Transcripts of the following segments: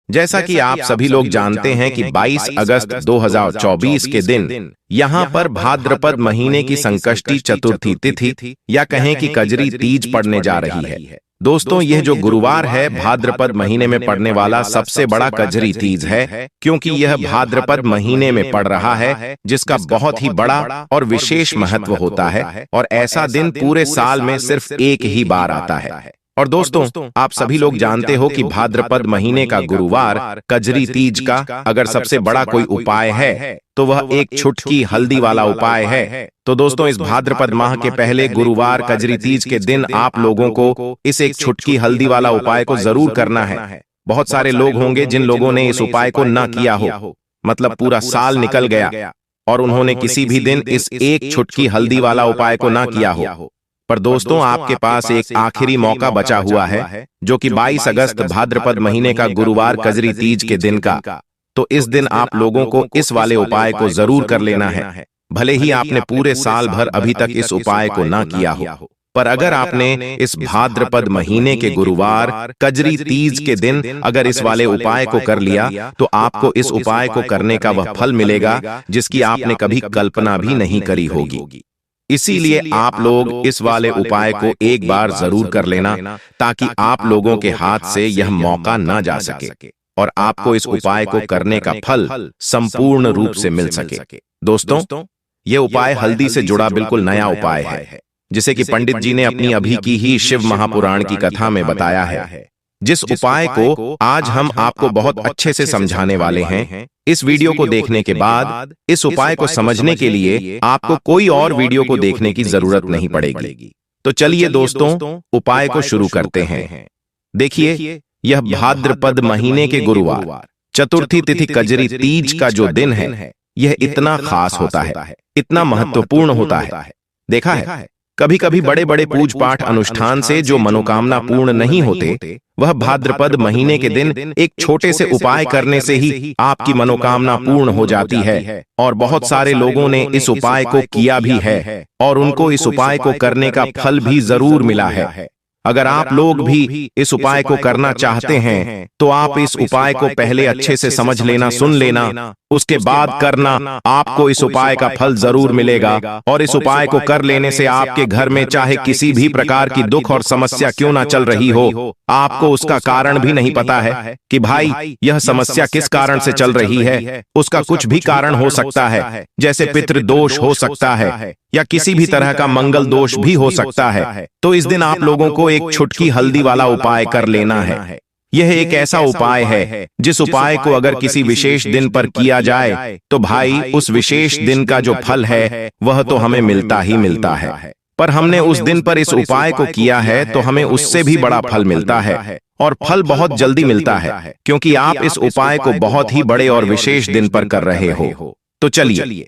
जैसा कि आप सभी लोग जानते हैं कि 22 अगस्त 2024 के दिन यहाँ पर भाद्रपद महीने की संकष्टी चतुर्थी तिथि या कहें कि कजरी तीज पड़ने जा रही है। दोस्तों, यह जो गुरुवार है भाद्रपद महीने में पड़ने वाला सबसे बड़ा कजरी तीज है, क्योंकि यह भाद्रपद महीने में पड़ रहा है, जिसका बहुत ही बड़ा और विशेष महत्व होता है। और ऐसा दिन पूरे साल में सिर्फ एक ही बार आता है। और दोस्तों, आप सभी लोग जानते हो कि भाद्रपद महीने का गुरुवार कजरी तीज का अगर सबसे बड़ा कोई उपाय है तो वह एक छुटकी हल्दी वाला उपाय है। तो दोस्तों, इस भाद्रपद माह के पहले गुरुवार कजरी तीज के दिन आप लोगों को इस एक छुटकी हल्दी वाला उपाय को जरूर करना है। बहुत सारे लोग होंगे जिन लोगों ने इस उपाय को न किया हो, मतलब पूरा साल निकल गया और उन्होंने किसी भी दिन इस एक छुटकी हल्दी वाला उपाय को न किया हो। पर दोस्तों, आपके पास एक आखिरी मौका बचा हुआ है, जो कि 22 अगस्त भाद्रपद महीने का गुरुवार कजरी तीज के दिन का। तो इस दिन आप लोगों को इस वाले उपाय को जरूर कर लेना है, भले ही आपने पूरे साल भर अभी तक इस उपाय को ना किया हो। पर अगर आपने इस भाद्रपद महीने के गुरुवार कजरी तीज के दिन अगर इस वाले उपाय को कर लिया तो आपको इस उपाय को करने का वह फल मिलेगा जिसकी आपने कभी कल्पना भी नहीं करी होगी। इसीलिए आप लोग इस वाले उपाय को एक बार जरूर कर लेना, ताकि आप लोगों के हाथ से यह मौका ना जा सके और आपको इस उपाय को करने का फल संपूर्ण रूप से मिल सके। दोस्तों, यह उपाय हल्दी से जुड़ा बिल्कुल नया उपाय है, जिसे कि पंडित जी ने अपनी अभी की ही शिव महापुराण की कथा में बताया है। जिस उपाय को आज हम आपको बहुत अच्छे से समझाने वाले हैं, इस वीडियो को देखने के बाद इस उपाय को समझने के लिए आपको कोई और वीडियो को देखने की जरूरत नहीं पड़ेगी। तो चलिए दोस्तों, उपाय को शुरू करते हैं। देखिए, यह भाद्रपद महीने के गुरुवार चतुर्थी तिथि कजरी तीज का जो दिन है, यह इतना खास होता है, इतना महत्वपूर्ण होता है। देखा है, कभी कभी बड़े बड़े पूज पाठ अनुष्ठान से जो मनोकामना पूर्ण नहीं होते, वह भाद्रपद महीने के दिन एक छोटे से उपाय करने से ही आपकी मनोकामना पूर्ण हो जाती है। और बहुत सारे लोगों ने इस उपाय को किया भी है और उनको इस उपाय को करने का फल भी जरूर मिला है। अगर आप लोग भी इस उपाय को करना चाहते हैं तो आप इस उपाय को पहले अच्छे से समझ लेना, सुन लेना, उसके बाद करना। आपको इस उपाय का फल जरूर मिलेगा और इस उपाय को कर लेने से आपके घर में चाहे किसी भी प्रकार की दुख और समस्या क्यों ना चल रही हो, आपको उसका कारण भी नहीं पता है कि भाई यह समस्या किस कारण से चल रही है। उसका कुछ भी कारण हो सकता है, जैसे पितृदोष हो सकता है या किसी भी तरह का मंगल दोष भी हो सकता है। तो इस दिन आप लोगों को एक छुटकी हल्दी वाला उपाय कर लेना है। यह एक ऐसा उपाय है जिस उपाय को अगर किसी विशेष दिन पर किया जाए तो भाई उस विशेष दिन का जो फल है वह तो हमें मिलता ही मिलता है। पर हमने उस दिन पर इस उपाय को किया है तो हमें उससे भी बड़ा फल मिलता है, और फल बहुत जल्दी मिलता है, क्योंकि आप इस उपाय को बहुत ही बड़े और विशेष दिन पर कर रहे हो। तो चलिए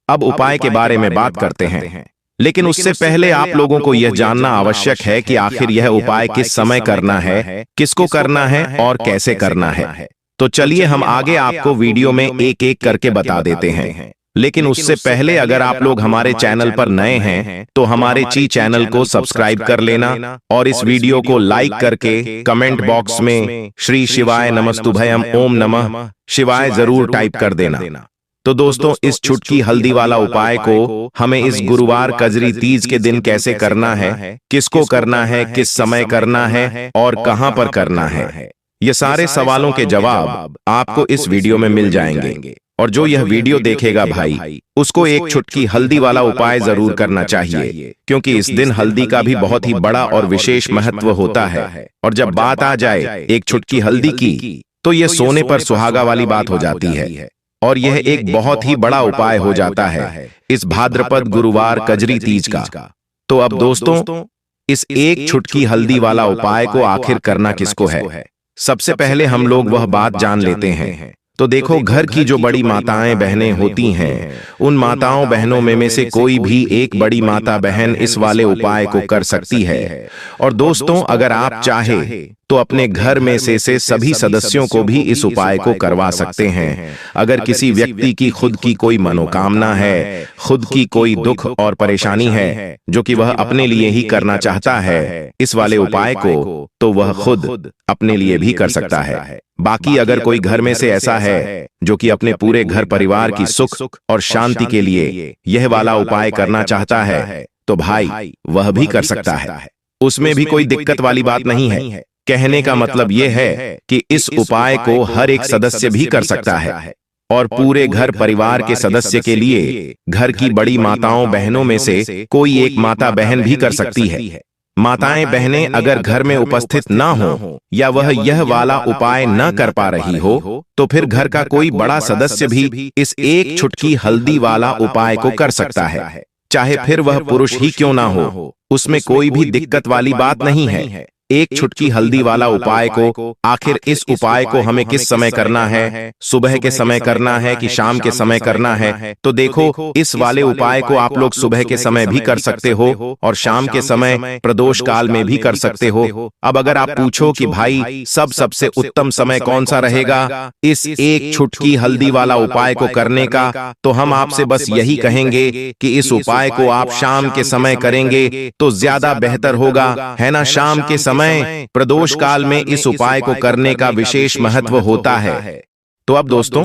अब उपाय के बारे में बात करते हैं, लेकिन उससे पहले आप लोगों को यह जानना आवश्यक है कि आखिर यह उपाय किस समय करना है, किसको करना है और कैसे करना है। तो चलिए हम आगे आपको वीडियो में एक एक करके बता देते हैं। लेकिन उससे पहले अगर आप लोग हमारे चैनल पर नए हैं तो हमारे चैनल को सब्सक्राइब कर लेना और इस वीडियो को लाइक करके कमेंट बॉक्स में श्री शिवाय नमस्तुभयम ओम नमः शिवाय जरूर टाइप कर देना। तो दोस्तों, इस छुटकी हल्दी वाला उपाय को हमें इस गुरुवार कजरी तीज के दिन कैसे करना है, किसको करना है, किस समय करना है और कहां पर करना है, ये सारे सवालों के जवाब आपको इस वीडियो में मिल जाएंगे। और जो यह वीडियो देखेगा भाई, उसको एक छुटकी हल्दी वाला उपाय जरूर करना चाहिए, क्योंकि इस दिन हल्दी का भी बहुत ही बड़ा और विशेष महत्व होता है। और जब बात आ जाए एक छुटकी हल्दी की, तो यह सोने पर सुहागा वाली बात हो जाती है और यह एक बहुत ही बड़ा उपाय हो जाता है इस भाद्रपद गुरुवार कजरी तीज का। तो अब दोस्तों, इस एक छुटकी हल्दी वाला उपाय को आखिर करना किसको है, सबसे पहले हम लोग वह बात जान लेते हैं। तो देखो, घर की जो बड़ी माताएं बहनें होती हैं, उन माताओं बहनों में से कोई भी एक बड़ी माता बहन इस वाले उपाय को कर सकती है। और दोस्तों, अगर आप चाहे तो अपने घर में से सभी सदस्यों को भी इस उपाय को करवा सकते हैं। अगर किसी व्यक्ति की खुद की कोई मनोकामना है, खुद की कोई दुख और परेशानी है जो कि वह अपने लिए ही करना चाहता है इस वाले उपाय को, तो वह खुद अपने लिए भी कर सकता है। बाकी अगर कोई घर में से ऐसा है जो कि अपने पूरे घर परिवार की सुख और शांति के लिए यह वाला उपाय करना चाहता है, तो भाई वह भी कर सकता है। उसमें भी कोई दिक्कत वाली बात नहीं है। कहने का मतलब यह है कि इस उपाय को हर एक सदस्य भी कर सकता है और पूरे घर परिवार के सदस्य के लिए घर की बड़ी माताओं बहनों में से कोई एक माता बहन भी कर सकती है। माताएं बहनें अगर घर में उपस्थित ना हो या वह यह वाला उपाय न कर पा रही हो, तो फिर घर का कोई बड़ा सदस्य भी इस एक चुटकी हल्दी वाला उपाय को कर सकता है, चाहे फिर वह पुरुष ही क्यों ना हो। उसमें कोई भी दिक्कत वाली बात नहीं है। एक चुटकी हल्दी वाला उपाय को आखिर इस उपाय को हमें किस समय करना है, सुबह के समय करना है कि शाम के समय करना है? तो देखो, इस वाले उपाय को आप लोग सुबह के समय भी कर सकते हो और शाम के समय प्रदोष काल में भी कर सकते हो। अब अगर आप पूछो कि भाई सबसे उत्तम समय कौन सा रहेगा इस एक चुटकी हल्दी वाला उपाय को करने का, तो हम आपसे बस यही कहेंगे कि इस उपाय को आप शाम के समय करेंगे तो ज्यादा बेहतर होगा, है ना। शाम के समय प्रदोष काल में इस उपाय को करने का विशेष महत्व होता है। तो अब दोस्तों,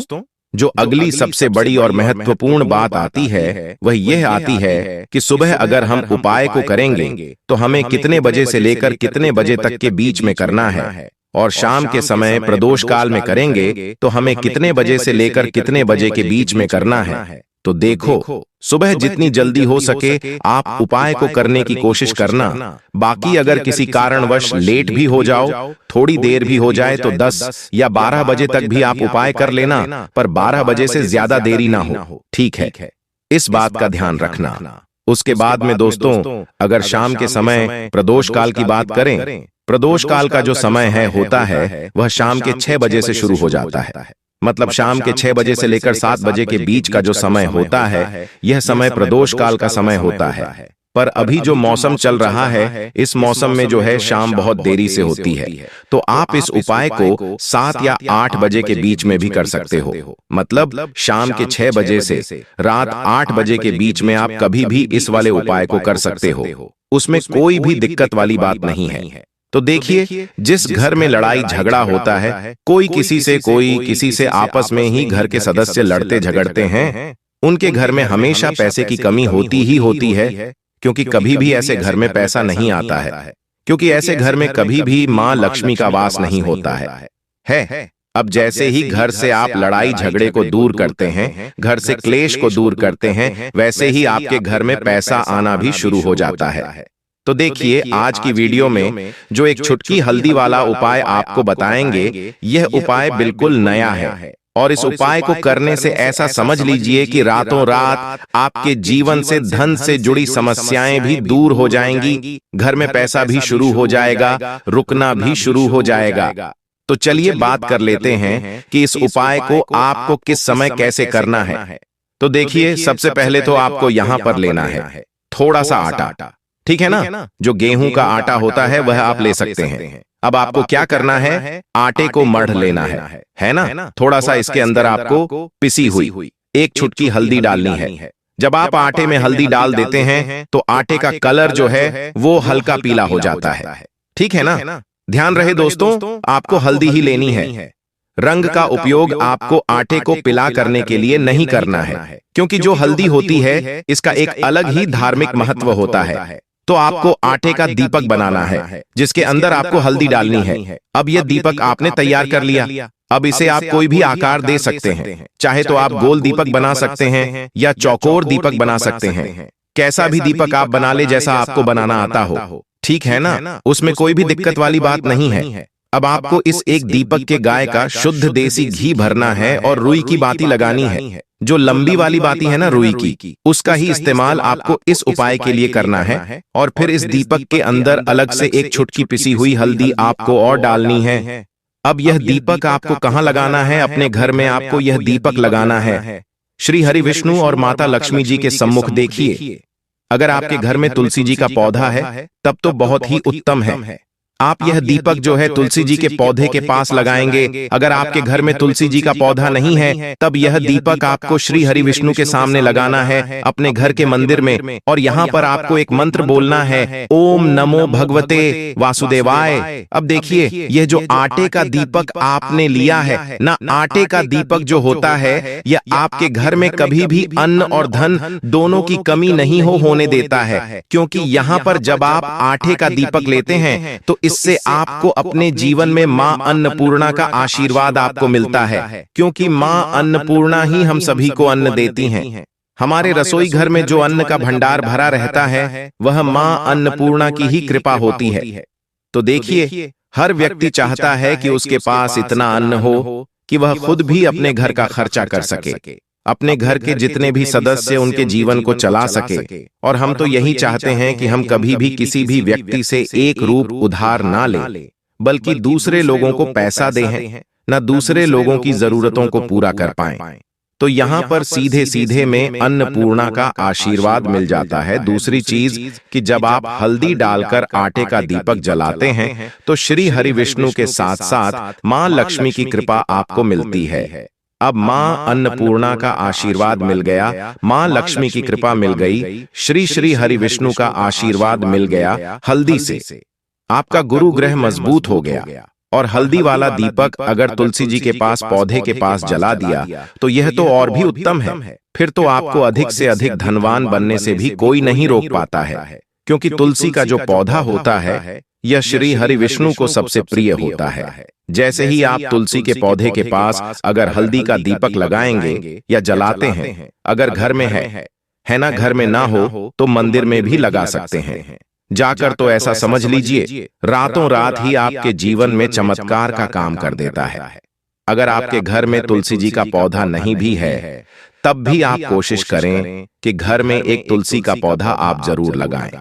जो अगली सबसे बड़ी और महत्वपूर्ण बात आती है वह यह आती है कि सुबह अगर हम उपाय को करेंगे तो हमें कितने बजे से लेकर कितने बजे तक के बीच में करना है, और शाम के समय प्रदोष काल में करेंगे तो हमें कितने बजे से लेकर कितने बजे के बीच में करना है। तो देखो, सुबह जितनी जल्दी हो सके आप उपाय को करने की कोशिश करना। बाकी अगर किसी कारणवश लेट भी हो जाओ, थोड़ी देर भी हो जाए, तो 10 या 12 बजे तक भी आप उपाय कर लेना, पर 12 बजे से ज्यादा देरी ना हो, ठीक है। इस बात का ध्यान रखना। उसके बाद में दोस्तों, अगर शाम के समय प्रदोष काल की बात करें, प्रदोष काल का जो समय होता है वह शाम के 6 बजे से शुरू हो जाता है। मतलब शाम के 6 बजे से लेकर 7 बजे के बीच का जो समय होता है, यह समय प्रदोष काल का समय होता है। पर अभी जो मौसम चल रहा है, इस मौसम में जो है शाम बहुत देरी से होती है, तो आप इस उपाय को 7 या 8 बजे के बीच में भी कर सकते हो। मतलब शाम के 6 बजे से रात 8 बजे के बीच में आप कभी भी इस वाले उपाय को कर सकते हो। उसमें कोई भी दिक्कत वाली बात नहीं है। तो देखिए, जिस घर में लड़ाई झगड़ा होता है, कोई किसी से आपस में ही घर के सदस्य लड़ते झगड़ते हैं, उनके घर में हमेशा पैसे की कमी होती ही होती है, क्योंकि कभी भी ऐसे घर में पैसा नहीं आता है, क्योंकि ऐसे घर में कभी भी माँ लक्ष्मी का वास नहीं होता है। अब जैसे ही घर से आप लड़ाई झगड़े को दूर करते हैं, घर से क्लेश को दूर करते हैं, वैसे ही आपके घर में पैसा आना भी शुरू हो जाता है। तो देखिए, आज की वीडियो में जो एक चुटकी हल्दी वाला उपाय आपको बताएंगे, यह उपाय बिल्कुल नया है और इस उपाय को करने से ऐसा समझ लीजिए कि रातों रात आपके जीवन से धन से जुड़ी समस्याएं भी दूर हो जाएंगी, घर में पैसा भी शुरू हो जाएगा, रुकना भी शुरू हो जाएगा। तो चलिए बात कर लेते हैं कि इस उपाय को आपको किस समय कैसे करना है। तो देखिए, सबसे पहले तो आपको यहाँ पर लेना है थोड़ा सा आटा, ठीक है ना। जो गेहूं का आटा होता है वह आप ले सकते हैं। अब आपको क्या करना है, आटे को मढ़ लेना है ना। थोड़ा सा इसके अंदर आपको पिसी हुई एक चुटकी हल्दी डालनी है। जब आप आटे में हल्दी डाल देते हैं तो आटे का कलर जो है वो हल्का पीला हो जाता है, ठीक है ना। ध्यान रहे दोस्तों, आपको हल्दी ही लेनी है। रंग का उपयोग आपको आटे को पिला करने के लिए नहीं करना है, क्योंकि जो हल्दी होती है इसका एक अलग ही धार्मिक महत्व होता है। तो आपको आटे का दीपक बनाना है, जिसके अंदर आपको हल्दी डालनी है। अब यह दीपक आपने तैयार कर लिया। अब इसे आप कोई भी आकार दे सकते हैं, चाहे तो आप गोल दीपक बना सकते हैं या चौकोर दीपक बना सकते हैं। कैसा भी दीपक आप बना ले, जैसा आपको बनाना आता हो, ठीक है ना। उसमें कोई भी दिक्कत वाली बात नहीं है। अब आपको इस एक दीपक के गाय का शुद्ध देसी घी भरना है और रुई की बाती लगानी है। जो लंबी वाली बाती है ना रुई की, उसका ही इस्तेमाल आपको इस उपाय के लिए करना है। और फिर इस दीपक के अंदर अलग से एक चुटकी पिसी हुई हल्दी आपको और डालनी है। अब यह दीपक आपको कहाँ लगाना है, अपने घर में आपको यह दीपक लगाना है श्री हरि विष्णु और माता लक्ष्मी जी के सम्मुख। देखिए, अगर आपके घर में तुलसी जी का पौधा है तब तो बहुत ही उत्तम है। आप यह दीपक जो है तुलसी जी के पौधे के पास लगाएंगे। अगर आपके घर में तुलसी जी का पौधा नहीं है, तब यह दीपक आपको श्री हरि विष्णु के सामने लगाना है अपने घर के मंदिर में, और यहाँ पर आपको एक मंत्र बोलना है, ओम नमो भगवते वासुदेवाय। अब देखिए, यह जो आटे का दीपक आपने लिया है ना, आटे का दीपक जो होता है यह आपके घर में कभी भी अन्न और धन दोनों की कमी नहीं होने देता है, क्योंकि यहाँ पर जब आप आटे का दीपक लेते हैं तो इससे आपको अपने जीवन में मां अन्नपूर्णा का आशीर्वाद आपको मिलता है, क्योंकि मां अन्नपूर्णा ही हम सभी को अन्न देती हैं। हमारे रसोई घर में जो अन्न का भंडार भरा रहता है वह मां अन्नपूर्णा की ही कृपा होती है। तो देखिए, हर व्यक्ति चाहता है कि उसके पास इतना अन्न हो कि वह खुद भी अपने घर का खर्चा कर सके, अपने घर के जितने भी सदस्य उनके जीवन को चला सके। और हम तो यही चाहते हैं कि हम कभी भी किसी भी व्यक्ति से एक रूप उधार ना लें, बल्कि दूसरे लोगों को पैसा दें, न दूसरे लोगों की जरूरतों को पूरा कर पाएं। तो यहाँ पर सीधे सीधे में अन्नपूर्णा का आशीर्वाद मिल जाता है। दूसरी चीज कि जब आप हल्दी डालकर आटे का दीपक जलाते हैं तो श्री हरि विष्णु के साथ साथ मां लक्ष्मी की कृपा आपको मिलती है। अब मां अन्नपूर्णा का आशीर्वाद मिल गया, मां लक्ष्मी की कृपा मिल गई, श्री श्री हरि विष्णु का आशीर्वाद मिल गया हल्दी से। आपका गुरु ग्रह मजबूत हो गया। और हल्दी वाला दीपक अगर तुलसी जी के पास पौधे के पास जला दिया तो यह तो और भी उत्तम है। फिर तो आपको अधिक से अधिक धनवान बनने से भी कोई नहीं रोक पाता है, क्योंकि तुलसी का जो पौधा होता है यह श्री हरि विष्णु को सबसे प्रिय होता है। जैसे ही आप तुलसी के पौधे के पास अगर हल्दी का दीपक लगाएंगे या जलाते हैं, अगर घर में है ना, घर में ना हो तो मंदिर में भी लगा सकते हैं। जाकर तो ऐसा समझ लीजिए, रातों रात ही आपके जीवन में चमत्कार का काम कर देता है। अगर आपके घर में तुलसी जी का पौधा नहीं भी है, तब भी आप कोशिश करें कि घर में एक तुलसी का पौधा आप जरूर लगाएं।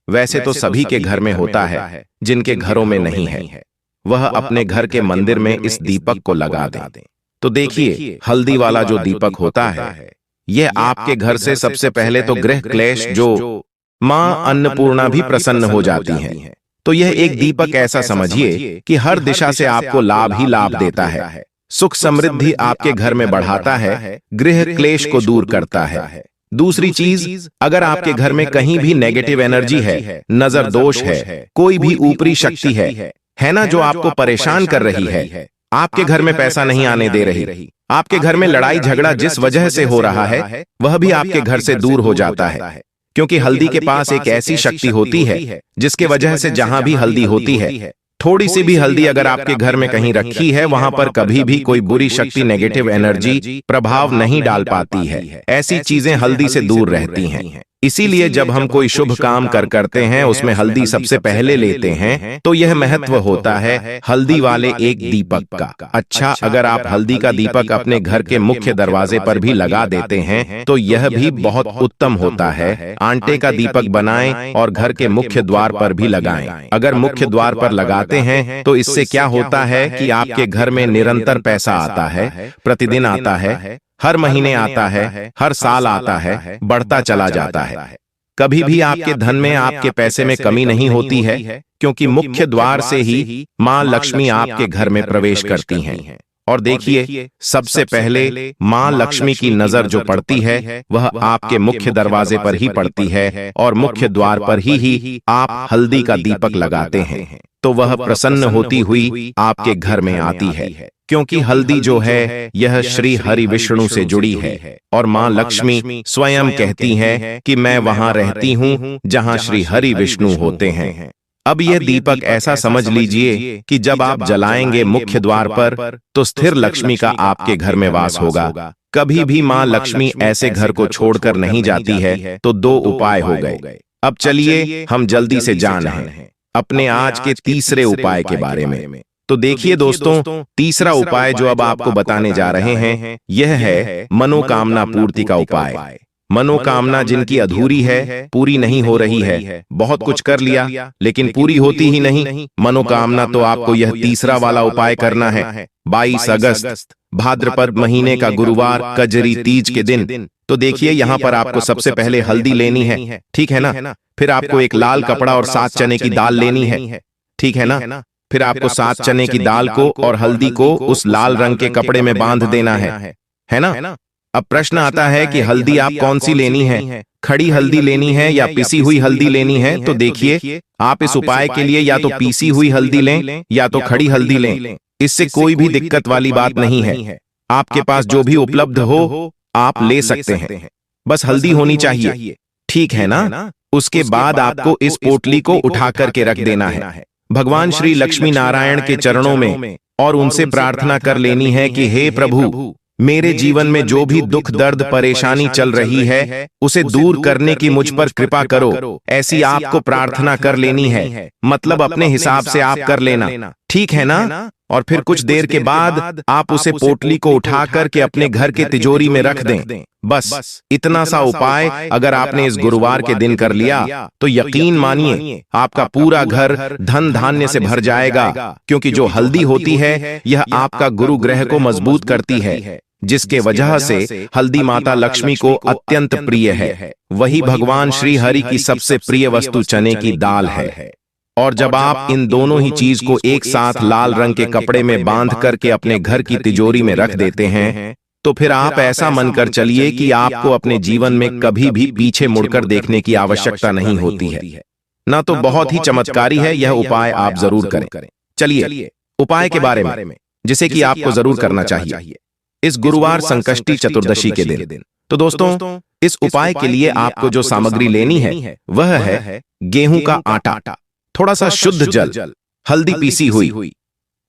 वैसे तो सभी के घर में होता है, जिनके घरों में नहीं है वह अपने घर के मंदिर में इस दीपक को लगा दें। तो देखिए, हल्दी वाला जो दीपक होता है यह आपके घर से सबसे पहले तो ग्रह क्लेश जो मां अन्नपूर्णा भी प्रसन्न हो जाती हैं। तो यह एक दीपक ऐसा समझिए कि हर दिशा से आपको लाभ ही लाभ देता है, सुख समृद्धि आपके घर में बढ़ाता है, गृह क्लेश को दूर करता है। दूसरी चीज, अगर आपके घर में कहीं भी नेगेटिव एनर्जी है, नजर दोष है, कोई भी ऊपरी शक्ति है ना, जो आपको परेशान कर रही है, आपके घर में पैसा नहीं आने दे रही, आपके घर में लड़ाई झगड़ा जिस वजह से हो रहा है वह भी आपके घर से दूर हो जाता है, क्योंकि हल्दी के पास एक ऐसी शक्ति होती है जिसके वजह से जहां भी हल्दी होती है, थोड़ी सी भी हल्दी अगर आपके घर में कहीं रखी है, वहां पर कभी भी कोई बुरी शक्ति नेगेटिव एनर्जी प्रभाव नहीं डाल पाती है। ऐसी चीजें हल्दी से दूर रहती हैं। इसीलिए जब हम कोई शुभ काम करते हैं उसमें हल्दी सबसे पहले लेते हैं, तो यह महत्व होता है हल्दी वाले एक दीपक का। अच्छा, अगर आप हल्दी का दीपक अपने घर के मुख्य दरवाजे पर भी लगा देते हैं तो यह भी बहुत उत्तम होता है। आटे का दीपक बनाएं और घर के मुख्य द्वार पर भी लगाएं। अगर मुख्य द्वार पर लगाते हैं तो इससे क्या होता है कि आपके घर में निरंतर पैसा आता है, प्रतिदिन आता है, हर महीने आता है, हर साल आता है, बढ़ता चला जाता है। कभी भी आपके धन में, आपके पैसे में कमी नहीं होती है, क्योंकि मुख्य द्वार से ही मां लक्ष्मी आपके घर में प्रवेश करती हैं। और देखिए, सबसे पहले मां लक्ष्मी की नजर जो पड़ती है वह आपके मुख्य दरवाजे पर ही पड़ती है, और मुख्य द्वार पर ही आप हल्दी का दीपक लगाते हैं तो वह प्रसन्न होती हुई आपके घर में आती है, क्योंकि हल्दी जो है यह श्री हरि विष्णु से जुड़ी है। और मां लक्ष्मी स्वयं कहती हैं कि मैं वहां रहती हूं जहां श्री हरि विष्णु होते हैं। अब यह दीपक ऐसा समझ लीजिए कि जब आप जलाएंगे मुख्य द्वार पर तो स्थिर लक्ष्मी का आपके घर में वास होगा। कभी भी मां लक्ष्मी ऐसे घर को छोड़कर नहीं जाती है। तो दो उपाय हो गए। अब चलिए हम जल्दी से जानें अपने आज के तीसरे उपाय के बारे में। तो देखिए दोस्तों, तीसरा उपाय जो अब आपको बताने जा रहे हैं यह है मनोकामना पूर्ति का उपाय। मनोकामना जिनकी अधूरी है, पूरी नहीं हो रही है, बहुत कुछ कर लिया लेकिन पूरी होती ही नहीं, मनोकामना तो आपको यह तीसरा वाला उपाय करना है। 22 अगस्त भाद्रपद महीने का गुरुवार कजरी तीज के दिन। तो देखिए, यहाँ पर आपको सबसे पहले हल्दी लेनी है, ठीक है ना। फिर आपको एक लाल कपड़ा और 7 चने की दाल लेनी है। ठीक है ना? फिर आपको 7 चने की दाल को और हल्दी को उस लाल रंग के कपड़े में बांध देना है ना? अब प्रश्न आता है कि हल्दी आप कौन सी लेनी है, खड़ी हल्दी लेनी है या पिसी हुई हल्दी लेनी है? तो देखिए, आप इस उपाय के लिए या तो पीसी हुई हल्दी लें या तो खड़ी हल्दी लें, इससे कोई भी दिक्कत वाली बात नहीं है। आपके पास जो भी उपलब्ध हो आप ले सकते हैं, बस हल्दी होनी चाहिए, ठीक है ना? उसके बाद आपको इस पोटली को उठा करके रख देना है भगवान श्री लक्ष्मी नारायण के चरणों में और उनसे प्रार्थना कर लेनी है कि हे प्रभु, मेरे जीवन में जो भी दुख दर्द परेशानी चल रही है उसे दूर करने की मुझ पर कृपा करो, ऐसी आपको प्रार्थना कर लेनी है। मतलब अपने हिसाब से आप कर लेना, ठीक है ना? और फिर कुछ देर के बाद आप उसे पोटली को उठा करके अपने घर के तिजोरी में रख दें। बस इतना सा उपाय अगर आपने इस गुरुवार के दिन कर लिया तो यकीन मानिए आपका पूरा घर धन धान्य से भर जाएगा, क्योंकि जो हल्दी होती है यह आपका गुरु ग्रह को मजबूत करती है, जिसके वजह से हल्दी माता लक्ष्मी को अत्यंत प्रिय है। वही भगवान श्री हरि की सबसे प्रिय वस्तु चने की दाल है। और जब आप इन दोनों ही चीज को एक साथ लाल रंग के कपड़े में बांध करके अपने घर की तिजोरी में रख देते हैं तो फिर आप ऐसा मानकर चलिए कि आपको अपने जीवन में कभी भी पीछे मुड़कर देखने की आवश्यकता नहीं होती है ना। तो बहुत ही चमत्कारी है यह उपाय, आप जरूर करें। चलिए उपाय के बारे में, जिसे कि आपको जरूर करना चाहिए इस गुरुवार संकष्टी चतुर्दशी के दिन। तो दोस्तों, इस उपाय के लिए आपको जो सामग्री लेनी है वह है गेहूं का आटा, थोड़ा सा शुद्ध जल, हल्दी पीसी हुई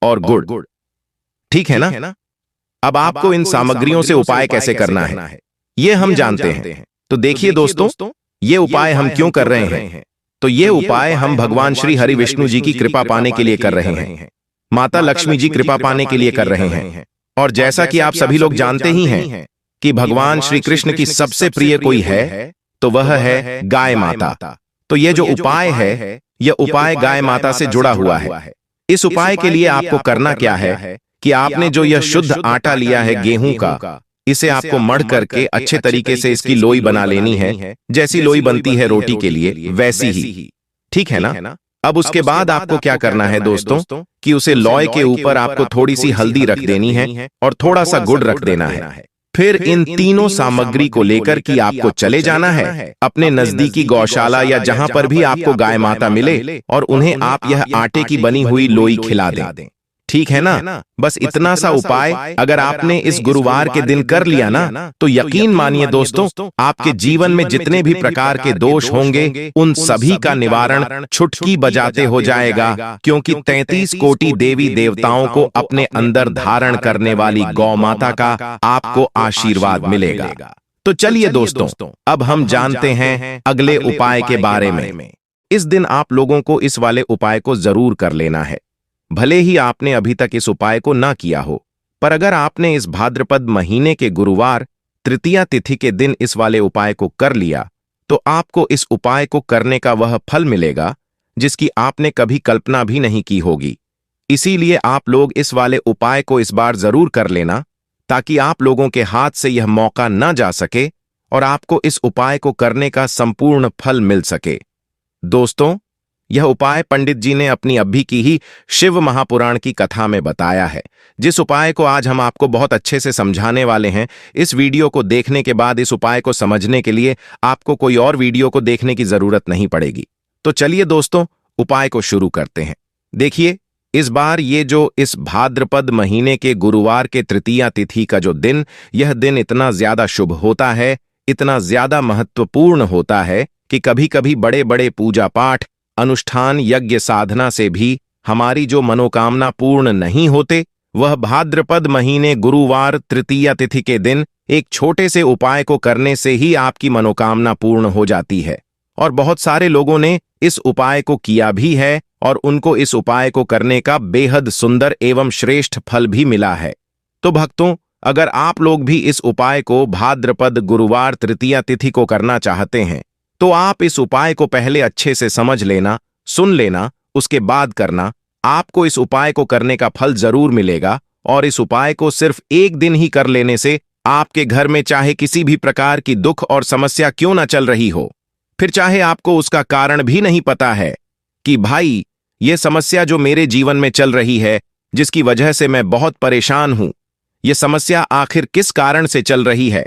और गुड़, ठीक है ना? अब आपको इन सामग्रियों से उपाय कैसे करना है ये हम जानते हैं। तो देखिए दोस्तों, ये उपाय हम क्यों कर रहे हैं? तो ये उपाय हम भगवान श्री हरि विष्णु जी की कृपा पाने के लिए कर रहे हैं, माता लक्ष्मी जी कृपा पाने के लिए कर रहे हैं। और जैसा कि आप सभी लोग जानते ही हैं कि भगवान श्री कृष्ण की सबसे प्रिय कोई है तो वह है गाय माता। तो ये जो उपाय है यह उपाय गाय माता से जुड़ा हुआ है। इस उपाय के लिए आपको करना क्या है कि आपने जो यह शुद्ध आटा लिया है गेहूं का, इसे आपको मढ़ करके अच्छे तरीके से इसकी लोई बना लेनी है, जैसी लोई बनती है रोटी के लिए वैसी ही, ठीक है ना? अब उसके बाद आपको क्या करना है दोस्तों कि उसे लोई के ऊपर आपको थोड़ी सी हल्दी रख देनी है और थोड़ा सा गुड़ रख देना है। फिर इन तीनों सामग्री को लेकर कि आपको चले जाना है अपने नजदीकी गौशाला या जहां पर भी आपको गाय माता मिले और उन्हें आप यह आटे की बनी हुई लोई खिला दें, ठीक है ना? बस इतना सा उपाय अगर आपने इस गुरुवार के दिन कर लिया ना तो यकीन मानिए दोस्तों, आपके जीवन में जितने भी प्रकार के दोष होंगे उन सभी का निवारण छुटकी बजाते हो जाएगा, क्योंकि 33 कोटि देवी देवताओं को अपने अंदर धारण करने वाली गौ माता का आपको आशीर्वाद मिलेगा। तो चलिए दोस्तों, अब हम जानते हैं अगले उपाय के बारे में। इस दिन आप लोगों को इस वाले उपाय को जरूर कर लेना है। भले ही आपने अभी तक इस उपाय को ना किया हो, पर अगर आपने इस भाद्रपद महीने के गुरुवार तृतीया तिथि के दिन इस वाले उपाय को कर लिया तो आपको इस उपाय को करने का वह फल मिलेगा जिसकी आपने कभी कल्पना भी नहीं की होगी। इसीलिए आप लोग इस वाले उपाय को इस बार जरूर कर लेना, ताकि आप लोगों के हाथ से यह मौका न जा सके और आपको इस उपाय को करने का संपूर्ण फल मिल सके। दोस्तों, यह उपाय पंडित जी ने अपनी अभी की ही शिव महापुराण की कथा में बताया है, जिस उपाय को आज हम आपको बहुत अच्छे से समझाने वाले हैं। इस वीडियो को देखने के बाद इस उपाय को समझने के लिए आपको कोई और वीडियो को देखने की जरूरत नहीं पड़ेगी। तो चलिए दोस्तों, उपाय को शुरू करते हैं। देखिए, इस बार ये जो इस भाद्रपद महीने के गुरुवार के तृतीया तिथि का जो दिन, यह दिन इतना ज्यादा शुभ होता है, इतना ज्यादा महत्वपूर्ण होता है कि कभी कभी बड़े बड़े पूजा पाठ, अनुष्ठान, यज्ञ, साधना से भी हमारी जो मनोकामना पूर्ण नहीं होते, वह भाद्रपद महीने गुरुवार तृतीया तिथि के दिन एक छोटे से उपाय को करने से ही आपकी मनोकामना पूर्ण हो जाती है। और बहुत सारे लोगों ने इस उपाय को किया भी है और उनको इस उपाय को करने का बेहद सुंदर एवं श्रेष्ठ फल भी मिला है। तो भक्तों, अगर आप लोग भी इस उपाय को भाद्रपद गुरुवार तृतीया तिथि को करना चाहते हैं तो आप इस उपाय को पहले अच्छे से समझ लेना, सुन लेना, उसके बाद करना। आपको इस उपाय को करने का फल जरूर मिलेगा और इस उपाय को सिर्फ एक दिन ही कर लेने से आपके घर में चाहे किसी भी प्रकार की दुख और समस्या क्यों ना चल रही हो, फिर चाहे आपको उसका कारण भी नहीं पता है कि भाई ये समस्या जो मेरे जीवन में चल रही है, जिसकी वजह से मैं बहुत परेशान हूं, ये समस्या आखिर किस कारण से चल रही है?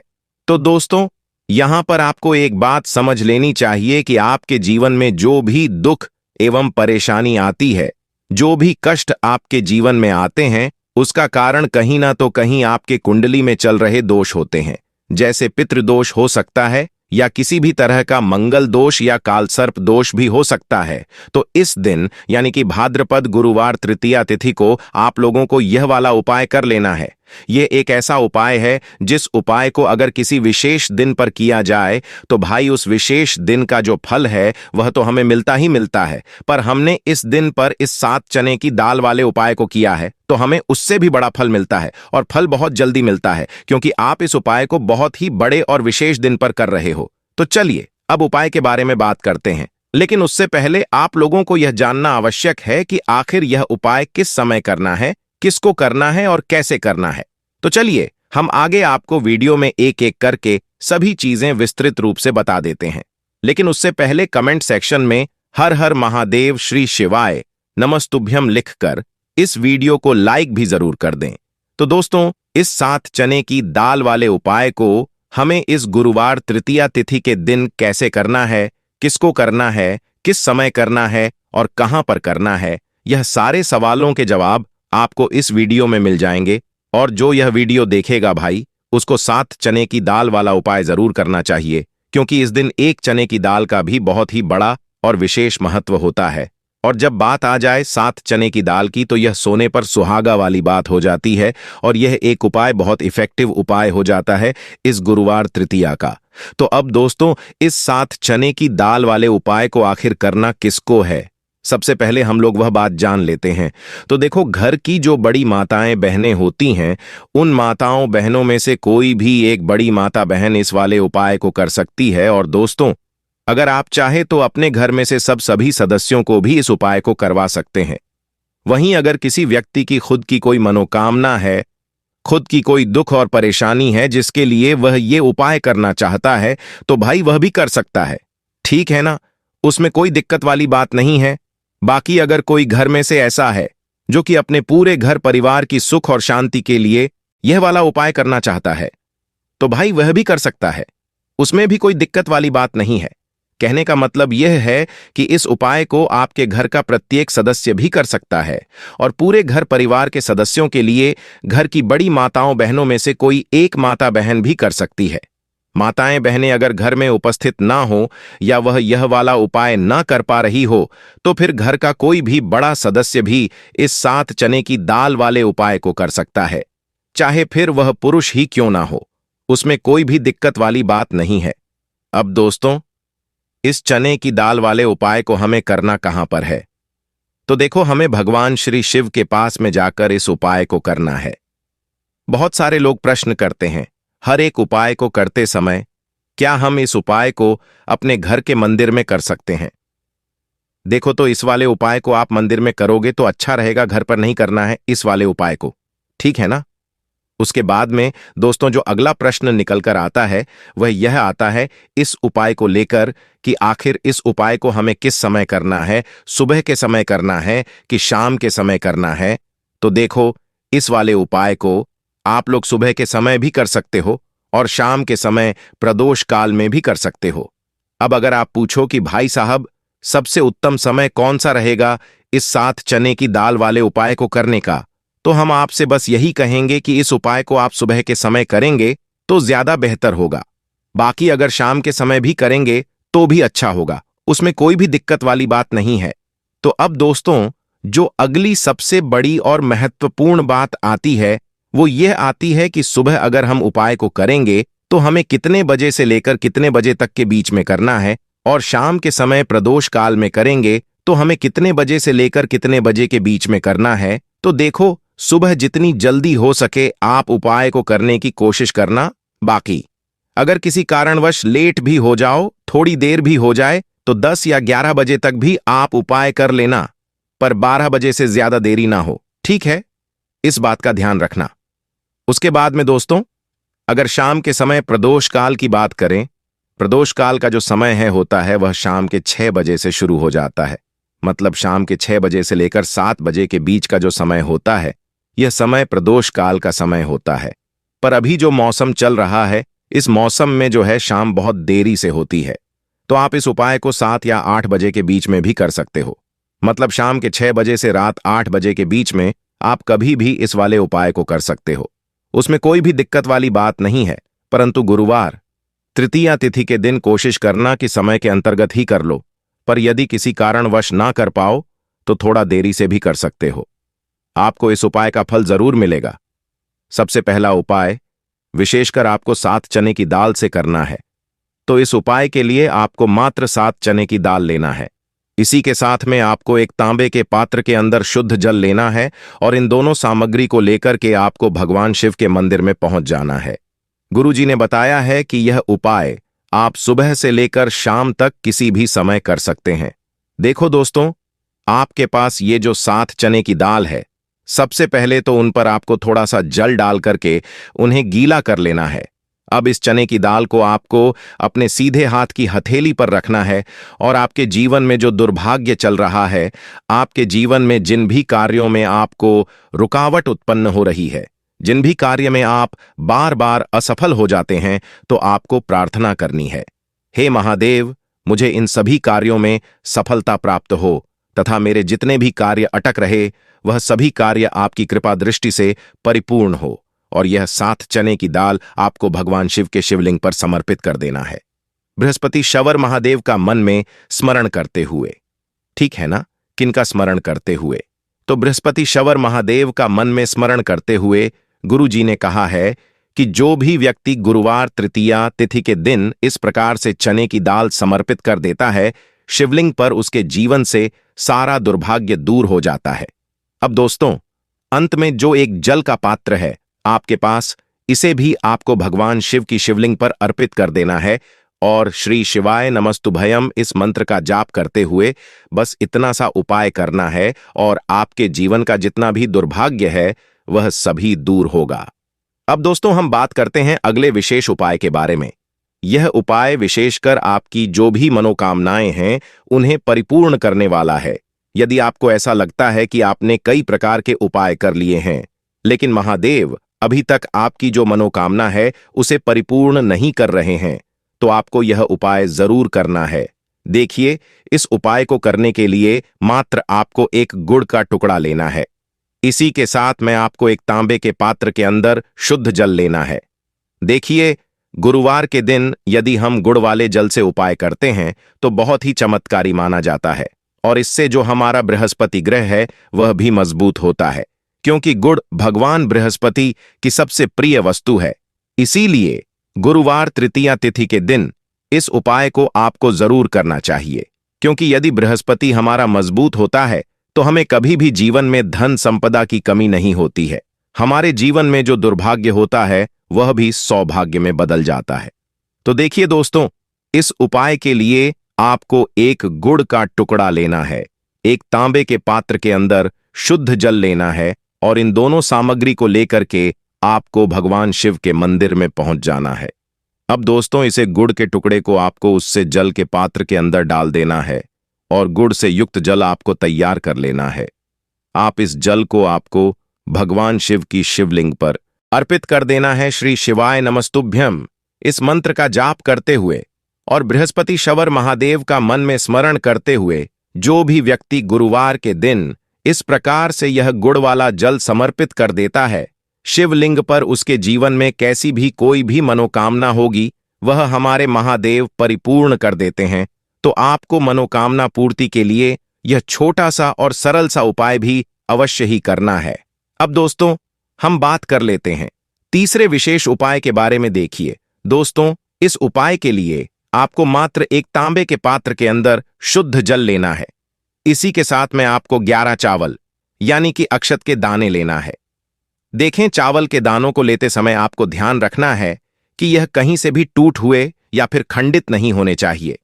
तो दोस्तों, यहां पर आपको एक बात समझ लेनी चाहिए कि आपके जीवन में जो भी दुख एवं परेशानी आती है, जो भी कष्ट आपके जीवन में आते हैं, उसका कारण कहीं ना तो कहीं आपके कुंडली में चल रहे दोष होते हैं। जैसे पितृदोष हो सकता है, या किसी भी तरह का मंगल दोष या कालसर्प दोष भी हो सकता है। तो इस दिन यानी कि भाद्रपद गुरुवार तृतीया तिथि को आप लोगों को यह वाला उपाय कर लेना है। यह एक ऐसा उपाय है जिस उपाय को अगर किसी विशेष दिन पर किया जाए तो भाई उस विशेष दिन का जो फल है वह तो हमें मिलता ही मिलता है, पर हमने इस दिन पर इस 7 चने की दाल वाले उपाय को किया है तो हमें उससे भी बड़ा फल मिलता है, और फल बहुत जल्दी मिलता है क्योंकि आप इस उपाय को बहुत ही बड़े और विशेष दिन पर कर रहे हो। तो चलिए अब उपाय के बारे में बात करते हैं, लेकिन उससे पहले आप लोगों को यह जानना आवश्यक है कि आखिर यह उपाय किस समय करना है, किसको करना है और कैसे करना है। तो चलिए हम आगे आपको वीडियो में एक एक करके सभी चीजें विस्तृत रूप से बता देते हैं, लेकिन उससे पहले कमेंट सेक्शन में हर हर महादेव श्री शिवाय नमस्तुभ्यम लिखकर इस वीडियो को लाइक भी जरूर कर दें। तो दोस्तों, इस 7 चने की दाल वाले उपाय को हमें इस गुरुवार तृतीया तिथि के दिन कैसे करना है, किसको करना है, किस समय करना है और कहां पर करना है, यह सारे सवालों के जवाब आपको इस वीडियो में मिल जाएंगे। और जो यह वीडियो देखेगा भाई, उसको 7 चने की दाल वाला उपाय जरूर करना चाहिए, क्योंकि इस दिन एक चने की दाल का भी बहुत ही बड़ा और विशेष महत्व होता है। और जब बात आ जाए 7 चने की दाल की तो यह सोने पर सुहागा वाली बात हो जाती है, और यह एक उपाय बहुत इफेक्टिव उपाय हो जाता है इस गुरुवार तृतीया का। तो अब दोस्तों, इस 7 चने की दाल वाले उपाय को आखिर करना किसको है, सबसे पहले हम लोग वह बात जान लेते हैं। तो देखो, घर की जो बड़ी माताएं बहनें होती हैं, उन माताओं बहनों में से कोई भी एक बड़ी माता बहन इस वाले उपाय को कर सकती है। और दोस्तों, अगर आप चाहे तो अपने घर में से सभी सदस्यों को भी इस उपाय को करवा सकते हैं। वहीं अगर किसी व्यक्ति की खुद की कोई मनोकामना है, खुद की कोई दुख और परेशानी है जिसके लिए वह ये उपाय करना चाहता है, तो भाई वह भी कर सकता है, ठीक है ना, उसमें कोई दिक्कत वाली बात नहीं है। बाकी अगर कोई घर में से ऐसा है जो कि अपने पूरे घर परिवार की सुख और शांति के लिए यह वाला उपाय करना चाहता है, तो भाई वह भी कर सकता है, उसमें भी कोई दिक्कत वाली बात नहीं है। कहने का मतलब यह है कि इस उपाय को आपके घर का प्रत्येक सदस्य भी कर सकता है, और पूरे घर परिवार के सदस्यों के लिए घर की बड़ी माताओं बहनों में से कोई एक माता बहन भी कर सकती है। माताएं बहनें अगर घर में उपस्थित ना हो या वह यह वाला उपाय ना कर पा रही हो, तो फिर घर का कोई भी बड़ा सदस्य भी इस 7 चने की दाल वाले उपाय को कर सकता है, चाहे फिर वह पुरुष ही क्यों ना हो, उसमें कोई भी दिक्कत वाली बात नहीं है। अब दोस्तों, इस चने की दाल वाले उपाय को हमें करना कहां पर है? तो देखो, हमें भगवान श्री शिव के पास में जाकर इस उपाय को करना है। बहुत सारे लोग प्रश्न करते हैं हर एक उपाय को करते समय, क्या हम इस उपाय को अपने घर के मंदिर में कर सकते हैं? देखो, तो इस वाले उपाय को आप मंदिर में करोगे तो अच्छा रहेगा, घर पर नहीं करना है इस वाले उपाय को, ठीक है ना। उसके बाद में दोस्तों, जो अगला प्रश्न निकल कर आता है वह यह आता है इस उपाय को लेकर कि आखिर इस उपाय को हमें किस समय करना है, सुबह के समय करना है कि शाम के समय करना है। तो देखो, इस वाले उपाय को आप लोग सुबह के समय भी कर सकते हो और शाम के समय प्रदोष काल में भी कर सकते हो। अब अगर आप पूछो कि भाई साहब, सबसे उत्तम समय कौन सा रहेगा इस 7 चने की दाल वाले उपाय को करने का, तो हम आपसे बस यही कहेंगे कि इस उपाय को आप सुबह के समय करेंगे तो ज्यादा बेहतर होगा। बाकी अगर शाम के समय भी करेंगे तो भी अच्छा होगा, उसमें कोई भी दिक्कत वाली बात नहीं है। तो अब दोस्तों, जो अगली सबसे बड़ी और महत्वपूर्ण बात आती है वो यह आती है कि सुबह अगर हम उपाय को करेंगे तो हमें कितने बजे से लेकर कितने बजे तक के बीच में करना है, और शाम के समय प्रदोष काल में करेंगे तो हमें कितने बजे से लेकर कितने बजे के बीच में करना है। तो देखो, सुबह जितनी जल्दी हो सके आप उपाय को करने की कोशिश करना। बाकी अगर किसी कारणवश लेट भी हो जाओ, थोड़ी देर भी हो जाए, तो 10 या 11 बजे तक भी आप उपाय कर लेना, पर 12 बजे से ज्यादा देरी ना हो, ठीक है, इस बात का ध्यान रखना। उसके बाद में दोस्तों, अगर शाम के समय प्रदोष काल की बात करें, प्रदोष काल का जो समय है होता है वह शाम के 6 बजे से शुरू हो जाता है। मतलब शाम के 6 बजे से लेकर 7 बजे के बीच का जो समय होता है, यह समय प्रदोष काल का समय होता है। पर अभी जो मौसम चल रहा है, इस मौसम में जो है शाम बहुत देरी से होती है, तो आप इस उपाय को 7 या 8 बजे के बीच में भी कर सकते हो। मतलब शाम के 6 बजे से रात 8 बजे के बीच में आप कभी भी इस वाले उपाय को कर सकते हो। उसमें कोई भी दिक्कत वाली बात नहीं है, परंतु गुरुवार तृतीया तिथि के दिन कोशिश करना कि समय के अंतर्गत ही कर लो। पर यदि किसी कारणवश ना कर पाओ तो थोड़ा देरी से भी कर सकते हो। आपको इस उपाय का फल जरूर मिलेगा। सबसे पहला उपाय विशेषकर आपको 7 चने की दाल से करना है। तो इस उपाय के लिए आपको मात्र 7 चने की दाल लेना है। इसी के साथ में आपको एक तांबे के पात्र के अंदर शुद्ध जल लेना है और इन दोनों सामग्री को लेकर के आपको भगवान शिव के मंदिर में पहुंच जाना है। गुरुजी ने बताया है कि यह उपाय आप सुबह से लेकर शाम तक किसी भी समय कर सकते हैं। देखो दोस्तों, आपके पास ये जो 7 चने की दाल है, सबसे पहले तो उन पर आपको थोड़ा सा जल डाल करके उन्हें गीला कर लेना है। अब इस चने की दाल को आपको अपने सीधे हाथ की हथेली पर रखना है और आपके जीवन में जो दुर्भाग्य चल रहा है, आपके जीवन में जिन भी कार्यों में आपको रुकावट उत्पन्न हो रही है, जिन भी कार्य में आप बार बार असफल हो जाते हैं, तो आपको प्रार्थना करनी है, हे महादेव, मुझे इन सभी कार्यों में सफलता प्राप्त हो तथा मेरे जितने भी कार्य अटक रहे वह सभी कार्य आपकी कृपा दृष्टि से परिपूर्ण हो। और यह 7 चने की दाल आपको भगवान शिव के शिवलिंग पर समर्पित कर देना है, बृहस्पति शवर महादेव का मन में स्मरण करते हुए। ठीक है ना? किनका स्मरण करते हुए? तो बृहस्पति शवर महादेव का मन में स्मरण करते हुए गुरु जी ने कहा है कि जो भी व्यक्ति गुरुवार तृतीया तिथि के दिन इस प्रकार से चने की दाल समर्पित कर देता है शिवलिंग पर, उसके जीवन से सारा दुर्भाग्य दूर हो जाता है। अब दोस्तों, अंत में जो एक जल का पात्र है आपके पास, इसे भी आपको भगवान शिव की शिवलिंग पर अर्पित कर देना है और श्री शिवाय नमस्तुभयम इस मंत्र का जाप करते हुए बस इतना सा उपाय करना है और आपके जीवन का जितना भी दुर्भाग्य है वह सभी दूर होगा। अब दोस्तों, हम बात करते हैं अगले विशेष उपाय के बारे में। यह उपाय विशेषकर आपकी जो भी मनोकामनाएं हैं उन्हें परिपूर्ण करने वाला है। यदि आपको ऐसा लगता है कि आपने कई प्रकार के उपाय कर लिए हैं लेकिन महादेव अभी तक आपकी जो मनोकामना है उसे परिपूर्ण नहीं कर रहे हैं, तो आपको यह उपाय जरूर करना है। देखिए, इस उपाय को करने के लिए मात्र आपको एक गुड़ का टुकड़ा लेना है। इसी के साथ में आपको एक तांबे के पात्र के अंदर शुद्ध जल लेना है। देखिए, गुरुवार के दिन यदि हम गुड़ वाले जल से उपाय करते हैं तो बहुत ही चमत्कारी माना जाता है और इससे जो हमारा बृहस्पति ग्रह है वह भी मजबूत होता है, क्योंकि गुड़ भगवान बृहस्पति की सबसे प्रिय वस्तु है। इसीलिए गुरुवार तृतीया तिथि के दिन इस उपाय को आपको जरूर करना चाहिए, क्योंकि यदि बृहस्पति हमारा मजबूत होता है तो हमें कभी भी जीवन में धन संपदा की कमी नहीं होती है। हमारे जीवन में जो दुर्भाग्य होता है वह भी सौभाग्य में बदल जाता है। तो देखिए दोस्तों, इस उपाय के लिए आपको एक गुड़ का टुकड़ा लेना है, एक तांबे के पात्र के अंदर शुद्ध जल लेना है और इन दोनों सामग्री को लेकर के आपको भगवान शिव के मंदिर में पहुंच जाना है। अब दोस्तों, इसे गुड़ के टुकड़े को आपको उससे जल के पात्र के अंदर डाल देना है और गुड़ से युक्त जल आपको तैयार कर लेना है। आप इस जल को आपको भगवान शिव की शिवलिंग पर अर्पित कर देना है। श्री शिवाय नमस्तुभ्यम इस मंत्र का जाप करते हुए और बृहस्पति शवर महादेव का मन में स्मरण करते हुए जो भी व्यक्ति गुरुवार के दिन इस प्रकार से यह गुड़ वाला जल समर्पित कर देता है शिवलिंग पर, उसके जीवन में कैसी भी कोई भी मनोकामना होगी वह हमारे महादेव परिपूर्ण कर देते हैं। तो आपको मनोकामना पूर्ति के लिए यह छोटा सा और सरल सा उपाय भी अवश्य ही करना है। अब दोस्तों, हम बात कर लेते हैं तीसरे विशेष उपाय के बारे में। देखिए दोस्तों, इस उपाय के लिए आपको मात्र एक तांबे के पात्र के अंदर शुद्ध जल लेना है। इसी के साथ में आपको 11 चावल यानी कि अक्षत के दाने लेना है। देखें, चावल के दानों को लेते समय आपको ध्यान रखना है कि यह कहीं से भी टूट हुए या फिर खंडित नहीं होने चाहिए।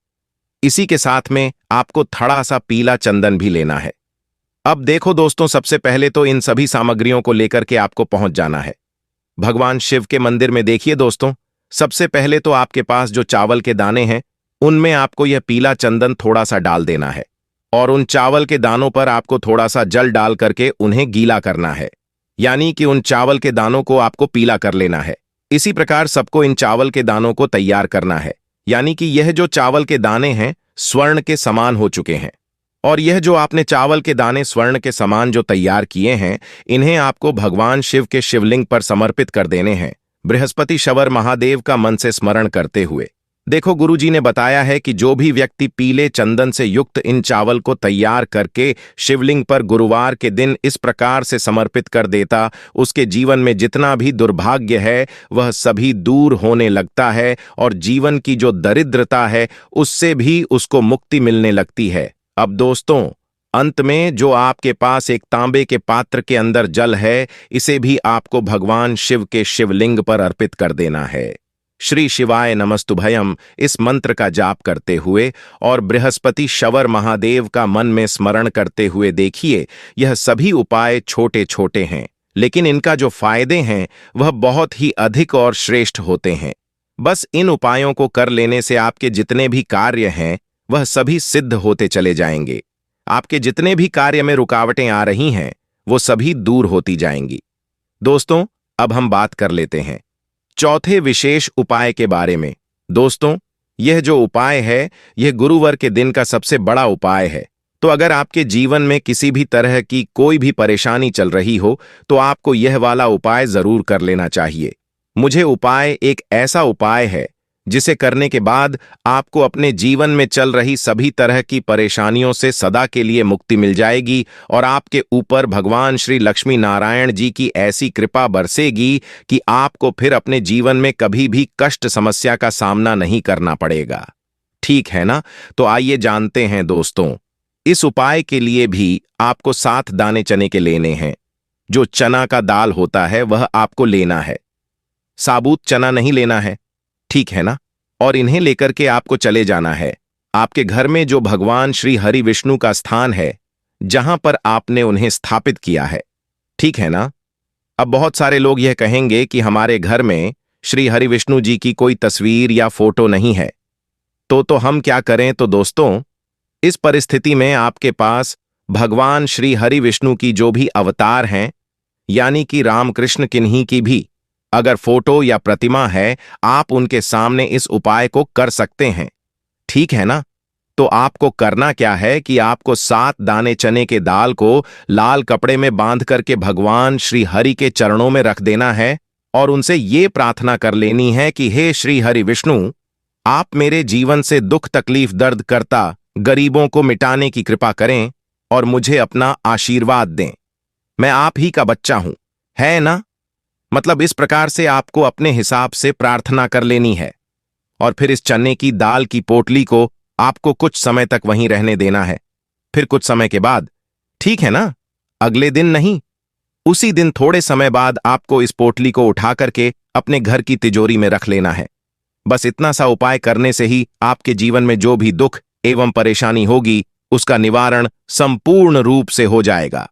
इसी के साथ में आपको थोड़ा सा पीला चंदन भी लेना है। अब देखो दोस्तों, सबसे पहले तो इन सभी सामग्रियों को लेकर के आपको पहुंच जाना है भगवान शिव के मंदिर में। देखिए दोस्तों, सबसे पहले तो आपके पास जो चावल के दाने हैं उनमें आपको यह पीला चंदन थोड़ा सा डाल देना है और उन चावल के दानों पर आपको थोड़ा सा जल डाल करके उन्हें गीला करना है, यानी कि उन चावल के दानों को आपको पीला कर लेना है। इसी प्रकार सबको इन चावल के दानों को तैयार करना है, यानी कि यह जो चावल के दाने हैं स्वर्ण के समान हो चुके हैं। और यह जो आपने चावल के दाने स्वर्ण के समान जो तैयार किए हैं, इन्हें आपको भगवान शिव के शिवलिंग पर समर्पित कर देने हैं, बृहस्पति शवर महादेव का मन से स्मरण करते हुए। देखो, गुरुजी ने बताया है कि जो भी व्यक्ति पीले चंदन से युक्त इन चावल को तैयार करके शिवलिंग पर गुरुवार के दिन इस प्रकार से समर्पित कर देता, उसके जीवन में जितना भी दुर्भाग्य है वह सभी दूर होने लगता है और जीवन की जो दरिद्रता है उससे भी उसको मुक्ति मिलने लगती है। अब दोस्तों, अंत में जो आपके पास एक तांबे के पात्र के अंदर जल है, इसे भी आपको भगवान शिव के शिवलिंग पर अर्पित कर देना है। श्री शिवाय नमस्तुभयम इस मंत्र का जाप करते हुए और बृहस्पति शवर महादेव का मन में स्मरण करते हुए देखिए, यह सभी उपाय छोटे छोटे हैं, लेकिन इनका जो फायदे हैं वह बहुत ही अधिक और श्रेष्ठ होते हैं। बस इन उपायों को कर लेने से आपके जितने भी कार्य हैं वह सभी सिद्ध होते चले जाएंगे। आपके जितने भी कार्य में रुकावटें आ रही हैं वो सभी दूर होती जाएंगी। दोस्तों, अब हम बात कर लेते हैं चौथे विशेष उपाय के बारे में। दोस्तों, यह जो उपाय है यह गुरुवार के दिन का सबसे बड़ा उपाय है। तो अगर आपके जीवन में किसी भी तरह की कोई भी परेशानी चल रही हो तो आपको यह वाला उपाय जरूर कर लेना चाहिए। मुझे उपाय एक ऐसा उपाय है जिसे करने के बाद आपको अपने जीवन में चल रही सभी तरह की परेशानियों से सदा के लिए मुक्ति मिल जाएगी और आपके ऊपर भगवान श्री लक्ष्मी नारायण जी की ऐसी कृपा बरसेगी कि आपको फिर अपने जीवन में कभी भी कष्ट समस्या का सामना नहीं करना पड़ेगा। ठीक है ना? तो आइए जानते हैं दोस्तों, इस उपाय के लिए भी आपको 7 दाने चने के लेने हैं। जो चना का दाल होता है वह आपको लेना है, साबुत चना नहीं लेना है, ठीक है ना? और इन्हें लेकर के आपको चले जाना है आपके घर में जो भगवान श्री हरि विष्णु का स्थान है, जहां पर आपने उन्हें स्थापित किया है, ठीक है ना? अब बहुत सारे लोग यह कहेंगे कि हमारे घर में श्री हरि विष्णु जी की कोई तस्वीर या फोटो नहीं है, तो हम क्या करें? तो दोस्तों, इस परिस्थिति में आपके पास भगवान श्री हरि विष्णु की जो भी अवतार हैं, यानी कि रामकृष्ण किन्हीं की भी अगर फोटो या प्रतिमा है, आप उनके सामने इस उपाय को कर सकते हैं, ठीक है ना? तो आपको करना क्या है कि आपको 7 दाने चने के दाल को लाल कपड़े में बांध करके भगवान श्री हरि के चरणों में रख देना है और उनसे ये प्रार्थना कर लेनी है कि हे श्री हरि विष्णु, आप मेरे जीवन से दुख तकलीफ दर्द करता गरीबों को मिटाने की कृपा करें और मुझे अपना आशीर्वाद दें। मैं आप ही का बच्चा हूं, है ना? मतलब इस प्रकार से आपको अपने हिसाब से प्रार्थना कर लेनी है और फिर इस चने की दाल की पोटली को आपको कुछ समय तक वहीं रहने देना है। फिर कुछ समय के बाद, ठीक है ना, अगले दिन नहीं, उसी दिन थोड़े समय बाद आपको इस पोटली को उठा करके अपने घर की तिजोरी में रख लेना है। बस इतना सा उपाय करने से ही आपके जीवन में जो भी दुख एवं परेशानी होगी उसका निवारण संपूर्ण रूप से हो जाएगा।